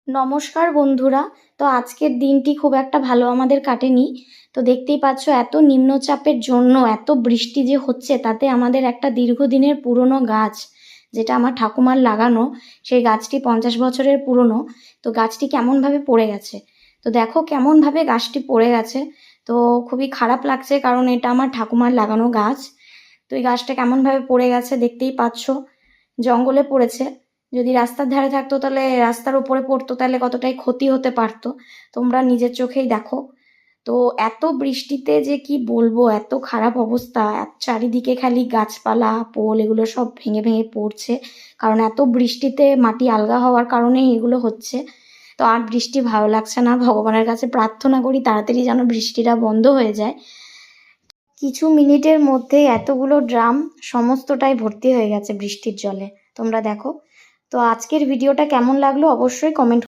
নমস্কার বন্ধুরা। তো আজকের দিনটি খুব একটা ভালো আমাদের কাটেনি। তো দেখতেই পাচ্ছ এত নিম্নচাপের জন্য এত বৃষ্টি যে হচ্ছে, তাতে আমাদের একটা দীর্ঘদিনের পুরনো গাছ, যেটা আমার ঠাকুমার লাগানো, সেই গাছটি 50 বছরের পুরনো। তো গাছটি কেমনভাবে পড়ে গেছে, তো দেখো কেমনভাবে গাছটি পড়ে গেছে। তো খুবই খারাপ লাগছে, কারণ এটা আমার ঠাকুমার লাগানো গাছ। তো এই গাছটা কেমনভাবে পড়ে গেছে দেখতেই পাচ্ছ, জঙ্গলে পড়েছে। যদি রাস্তার ধারে থাকতো তাহলে রাস্তার উপরে পড়তো, তাহলে কতটাই ক্ষতি হতে পারতো, তোমরা নিজের চোখেই দেখো। তো এত বৃষ্টিতে যে কি বলবো, এত খারাপ অবস্থা, চারিদিকে খালি গাছপালা পোল এগুলো সব ভেঙে ভেঙে পড়ছে, কারণ এত বৃষ্টিতে মাটি আলগা হওয়ার কারণেই এগুলো হচ্ছে। তো আর বৃষ্টি ভালো লাগছে না, ভগবানের কাছে প্রার্থনা করি তাড়াতাড়ি যেন বৃষ্টিটা বন্ধ হয়ে যায়। কিছু মিনিটের মধ্যেই এতগুলো ড্রাম সমস্তটাই ভর্তি হয়ে গেছে বৃষ্টির জলে, তোমরা দেখো। তো আজকের ভিডিওটা কেমন লাগলো অবশ্যই কমেন্ট